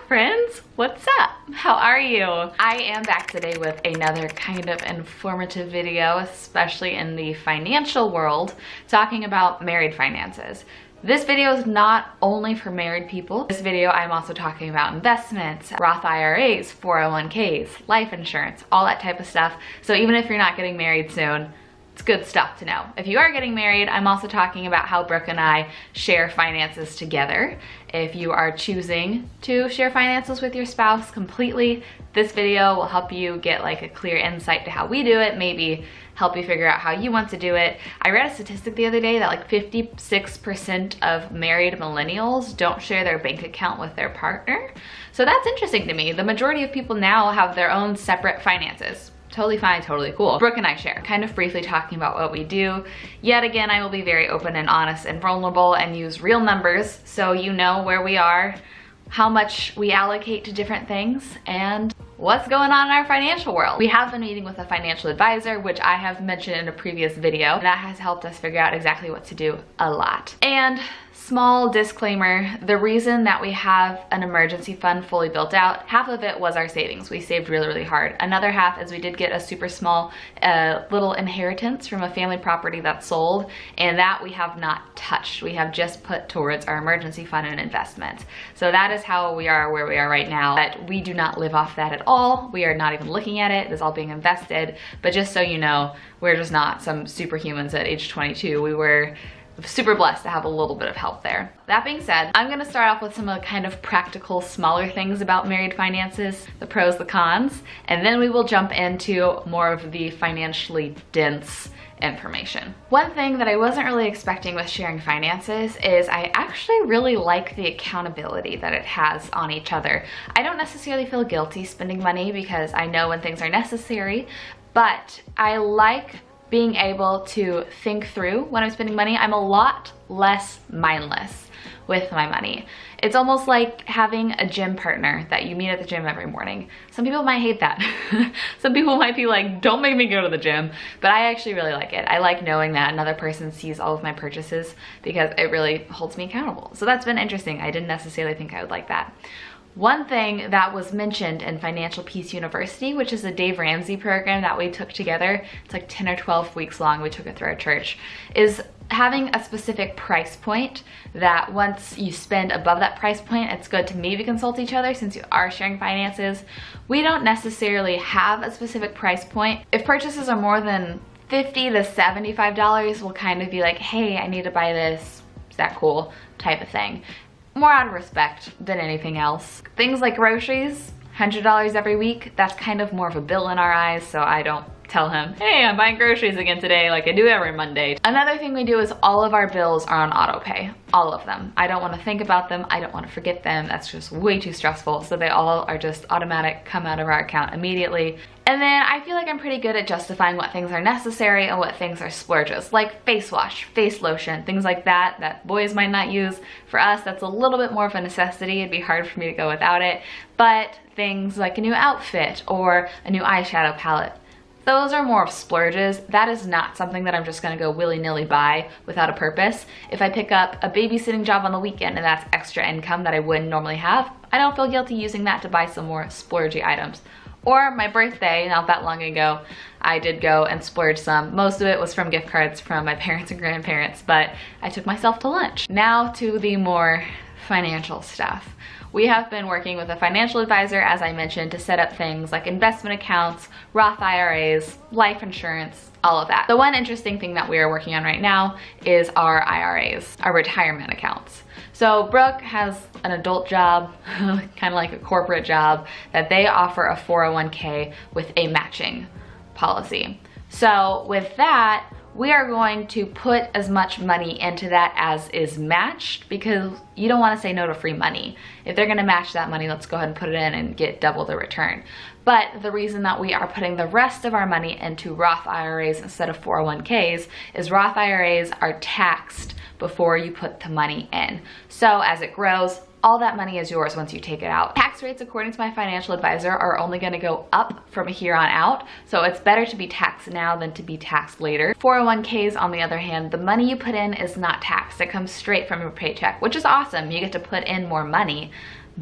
friends, what's up? How are you? I am back today with another kind of informative video, especially in the financial world, talking about married finances. This video is not only for married people. This video I'm also talking about investments, Roth IRAs, 401ks, life insurance, all that type of stuff. So even if you're not getting married soon, it's good stuff to know. If you are getting married, I'm also talking about how Brooke and I share finances together. If you are choosing to share finances with your spouse completely, this video will help you get like a clear insight to how we do it, maybe help you figure out how you want to do it. I read a statistic the other day that like 56% of married millennials don't share their bank account with their partner. So that's interesting to me. The majority of people now have their own separate finances. Totally fine, totally cool. Brooke and I share, kind of briefly talking about what we do. Yet again, I will be very open and honest and vulnerable and use real numbers so you know where we are, how much we allocate to different things, and what's going on in our financial world. We have been meeting with a financial advisor, which I have mentioned in a previous video. That has helped us figure out exactly what to do a lot. And small disclaimer, the reason that we have an emergency fund fully built out, half of it was our savings. We saved really, really hard. Another half is we did get a super small little inheritance from a family property that sold, and that we have not touched. We have just put towards our emergency fund and investment. So that is how we are where we are right now. But we do not live off that at all. We are not even looking at it. It's all being invested. But just so you know, we're just not some superhumans at age 22. We were super blessed to have a little bit of help there. That being said, I'm gonna start off with some of the kind of practical, smaller things about married finances, the pros, the cons, and then we will jump into more of the financially dense information. One thing that I wasn't really expecting with sharing finances is I actually really like the accountability that it has on each other. I don't necessarily feel guilty spending money because I know when things are necessary, but I like being able to think through when I'm spending money. I'm a lot less mindless with my money. It's almost like having a gym partner that you meet at the gym every morning. Some people might hate that. Some people might be like, don't make me go to the gym, but I actually really like it. I like knowing that another person sees all of my purchases because it really holds me accountable. So that's been interesting. I didn't necessarily think I would like that. One thing that was mentioned in Financial Peace University, which is a Dave Ramsey program that we took together, it's like 10 or 12 weeks long, we took it through our church, is having a specific price point that once you spend above that price point, it's good to maybe consult each other since you are sharing finances. We don't necessarily have a specific price point. If purchases are more than $50 to $75, we'll kind of be like, hey, I need to buy this, is that cool, type of thing. More out of respect than anything else. Things like groceries, $100 every week, that's kind of more of a bill in our eyes, so I don't tell him, hey, I'm buying groceries again today like I do every Monday. Another thing we do is all of our bills are on auto pay, all of them. I don't want to think about them, I don't want to forget them, that's just way too stressful, so they all are just automatic, come out of our account immediately. And then I feel like I'm pretty good at justifying what things are necessary and what things are splurges, like face wash, face lotion, things like that that boys might not use. For us, that's a little bit more of a necessity. It'd be hard for me to go without it. But things like a new outfit or a new eyeshadow palette, those are more of splurges. That is not something that I'm just gonna go willy-nilly buy without a purpose. If I pick up a babysitting job on the weekend and that's extra income that I wouldn't normally have, I don't feel guilty using that to buy some more splurgy items. Or my birthday, not that long ago, I did go and splurge some. Most of it was from gift cards from my parents and grandparents, but I took myself to lunch. Now to the more financial stuff. We have been working with a financial advisor, as I mentioned, to set up things like investment accounts, Roth IRAs, life insurance, all of that. The one interesting thing that we are working on right now is our IRAs, our retirement accounts. So Brooke has an adult job, kind of like a corporate job, that they offer a 401k with a matching policy. So with that, we are going to put as much money into that as is matched because you don't want to say no to free money. If they're going to match that money, let's go ahead and put it in and get double the return. But the reason that we are putting the rest of our money into Roth IRAs instead of 401ks is Roth IRAs are taxed before you put the money in. So as it grows, all that money is yours once you take it out. Tax rates, according to my financial advisor, are only going to go up from here on out, so it's better to be taxed now than to be taxed later. 401ks, on the other hand, the money you put in is not taxed. It comes straight from your paycheck, which is awesome. You get to put in more money,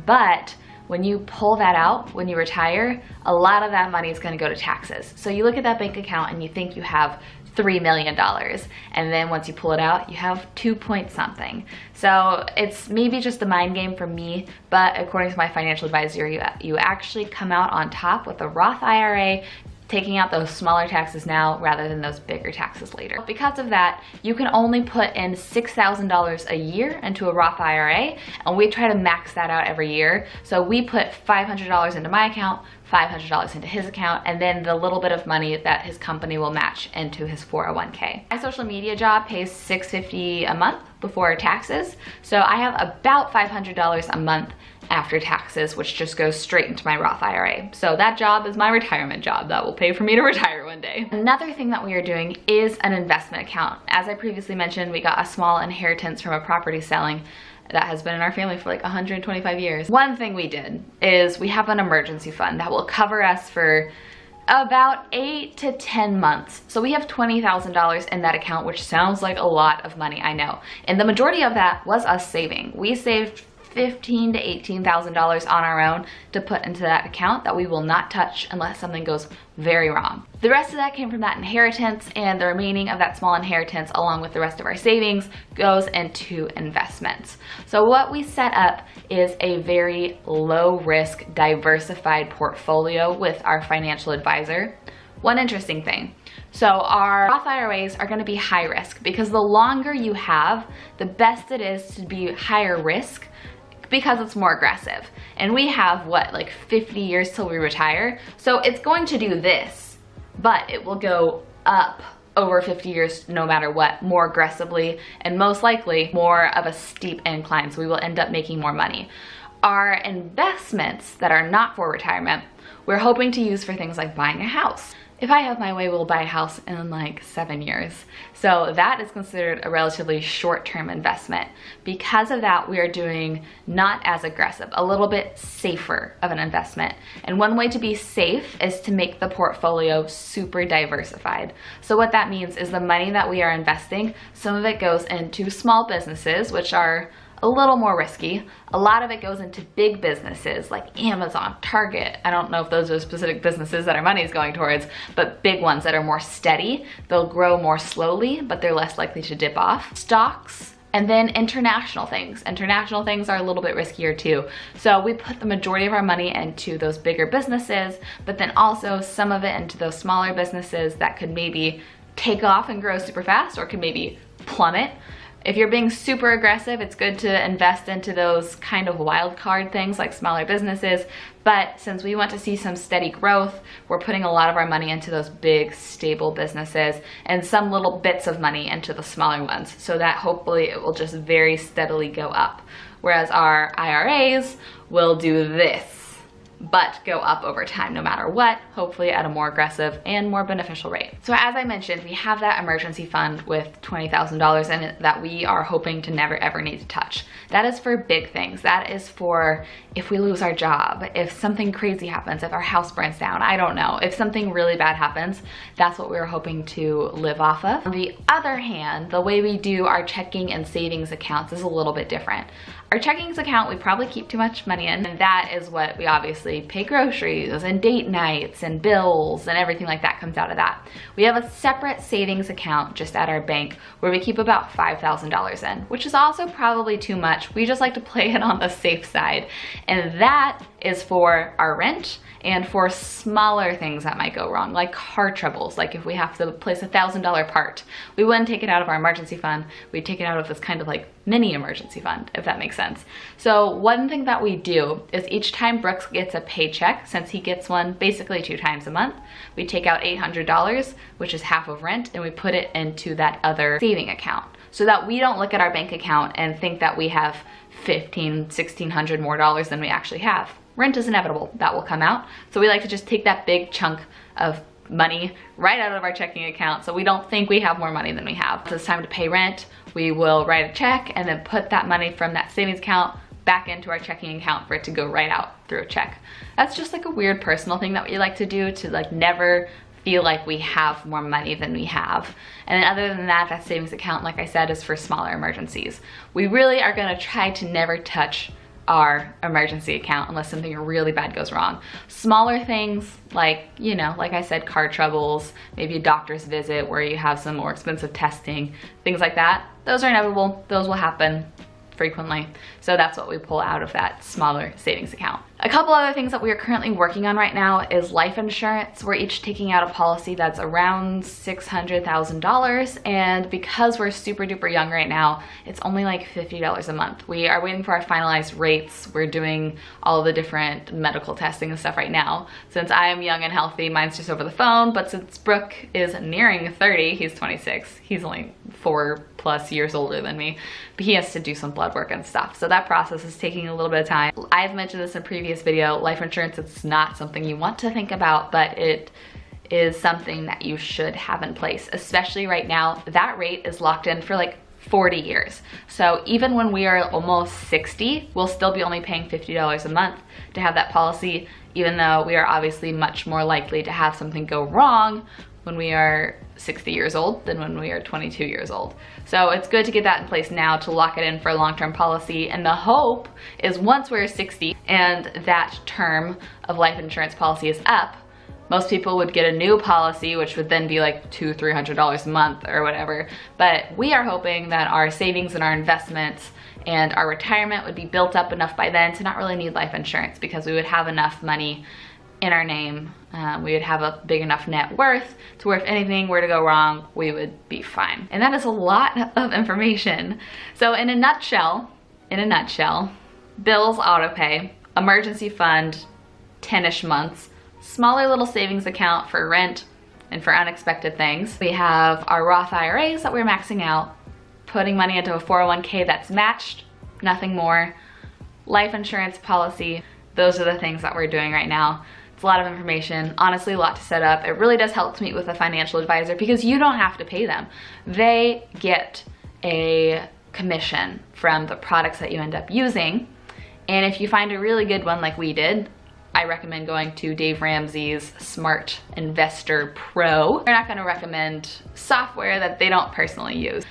but when you pull that out, when you retire, a lot of that money is going to go to taxes. So you look at that bank account and you think you have $3 million, and then once you pull it out, you have 2 point something. So it's maybe just a mind game for me, but according to my financial advisor, you actually come out on top with a Roth IRA, taking out those smaller taxes now rather than those bigger taxes later. Because of that, you can only put in $6,000 a year into a Roth IRA, and we try to max that out every year. So we put $500 into my account, $500 into his account, and then the little bit of money that his company will match into his 401k. My social media job pays $650 a month before taxes, so I have about $500 a month after taxes, which just goes straight into my Roth IRA. So that job is my retirement job that will pay for me to retire one day. Another thing that we are doing is an investment account. As I previously mentioned, we got a small inheritance from a property selling that has been in our family for like 125 years. One thing we did is we have an emergency fund that will cover us for about 8 to 10 months. So we have $20,000 in that account, which sounds like a lot of money, I know. And the majority of that was us saving. We saved $15,000 to $18,000 on our own to put into that account that we will not touch unless something goes very wrong. The rest of that came from that inheritance, and the remaining of that small inheritance, along with the rest of our savings, goes into investments. So what we set up is a very low risk, diversified portfolio with our financial advisor. One interesting thing. So our Roth IRAs are going to be high risk because the longer you have, the best it is to be higher risk, because it's more aggressive. And we have what, like 50 years till we retire? So it's going to do this, but it will go up over 50 years no matter what, more aggressively, and most likely more of a steep incline. So we will end up making more money. Our investments that are not for retirement, we're hoping to use for things like buying a house. If I have my way, we'll buy a house in like 7 years. So that is considered a relatively short-term investment. Because of that, we are doing not as aggressive, a little bit safer of an investment. And one way to be safe is to make the portfolio super diversified. So what that means is the money that we are investing, some of it goes into small businesses, which are a little more risky. A lot of it goes into big businesses like Amazon, Target. I don't know if those are specific businesses that our money is going towards, but big ones that are more steady. They'll grow more slowly, but they're less likely to dip off. Stocks, and then international things. International things are a little bit riskier too. So we put the majority of our money into those bigger businesses, but then also some of it into those smaller businesses that could maybe take off and grow super fast or could maybe plummet. If you're being super aggressive, it's good to invest into those kind of wild card things like smaller businesses. But since we want to see some steady growth, we're putting a lot of our money into those big, stable businesses and some little bits of money into the smaller ones so that hopefully it will just very steadily go up. Whereas our IRAs will do this, but go up over time no matter what, hopefully at a more aggressive and more beneficial rate. So as I mentioned, we have that emergency fund with $20,000 in it that we are hoping to never ever need to touch. That is for big things. That is for if we lose our job, if something crazy happens, if our house burns down, I don't know. If something really bad happens, that's what we're hoping to live off of. On the other hand, the way we do our checking and savings accounts is a little bit different. Our checkings account, we probably keep too much money in, and that is what we obviously pay groceries and date nights and bills and everything like that comes out of that. We have a separate savings account just at our bank where we keep about $5,000 in, which is also probably too much. We just like to play it on the safe side. And that is for our rent and for smaller things that might go wrong, like car troubles, like if we have to place a $1,000 part. We wouldn't take it out of our emergency fund, we'd take it out of this kind of like mini emergency fund, if that makes sense. So one thing that we do is each time Brooks gets a paycheck, since he gets one basically 2 times a month, we take out $800, which is half of rent, and we put it into that other saving account so that we don't look at our bank account and think that we have $1,500, $1,600 more dollars than we actually have. Rent is inevitable, that will come out. So we like to just take that big chunk of money right out of our checking account so we don't think we have more money than we have. So it's time to pay rent, we will write a check and then put that money from that savings account back into our checking account for it to go right out through a check. That's just like a weird personal thing that we like to do to like never feel like we have more money than we have. And then other than that, that savings account, like I said, is for smaller emergencies. We really are gonna try to never touch our emergency account unless something really bad goes wrong. Smaller things like, you know, like I said, car troubles, maybe a doctor's visit where you have some more expensive testing, things like that, those are inevitable. Those will happen frequently. So that's what we pull out of that smaller savings account. A couple other things that we are currently working on right now is life insurance. We're each taking out a policy that's around $600,000, and because we're super duper young right now, it's only like $50 a month. We are waiting for our finalized rates. We're doing all the different medical testing and stuff right now. Since I am young and healthy, mine's just over the phone, but since Brooke is nearing 30, he's 26. He's only 4+ years older than me, but he has to do some blood work and stuff. So that process is taking a little bit of time. I've mentioned this in a previous video, life insurance, it's not something you want to think about, but it is something that you should have in place, especially right now. That rate is locked in for like 40 years. So even when we are almost 60, we'll still be only paying $50 a month to have that policy, even though we are obviously much more likely to have something go wrong when we are 60 years old than when we are 22 years old. So it's good to get that in place now to lock it in for a long-term policy. And the hope is once we're 60 and that term of life insurance policy is up, most people would get a new policy, which would then be like $200-300 a month or whatever. But we are hoping that our savings and our investments and our retirement would be built up enough by then to not really need life insurance, because we would have enough money in our name. We would have a big enough net worth to where if anything were to go wrong, we would be fine. And that is a lot of information. So in a nutshell, bills, auto pay, emergency fund, 10-ish months, smaller little savings account for rent and for unexpected things. We have our Roth IRAs that we're maxing out, putting money into a 401k that's matched, nothing more, life insurance policy. Those are the things that we're doing right now. It's a lot of information, honestly a lot to set up. It really does help to meet with a financial advisor because you don't have to pay them. They get a commission from the products that you end up using. And if you find a really good one like we did, I recommend going to Dave Ramsey's Smart Investor Pro. We're not gonna recommend software that they don't personally use.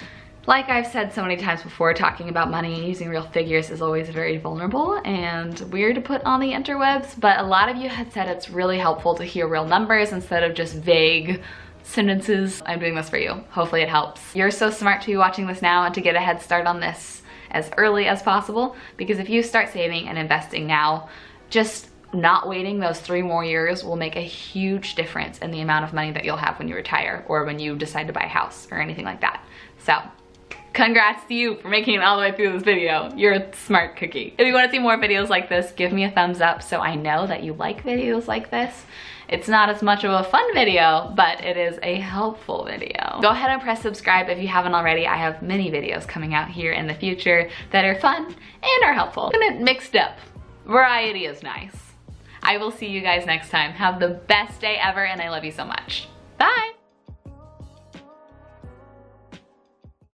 Like I've said so many times before, talking about money and using real figures is always very vulnerable and weird to put on the interwebs, but a lot of you had said it's really helpful to hear real numbers instead of just vague sentences. I'm doing this for you. Hopefully it helps. You're so smart to be watching this now and to get a head start on this as early as possible, because if you start saving and investing now, just not waiting those 3 more years will make a huge difference in the amount of money that you'll have when you retire or when you decide to buy a house or anything like that. So congrats to you for making it all the way through this video. You're a smart cookie. If you want to see more videos like this, give me a thumbs up so I know that you like videos like this. It's not as much of a fun video, but it is a helpful video. Go ahead and press subscribe if you haven't already. I have many videos coming out here in the future that are fun and are helpful. And it mixed up. Variety is nice. I will see you guys next time. Have the best day ever, and I love you so much. Bye!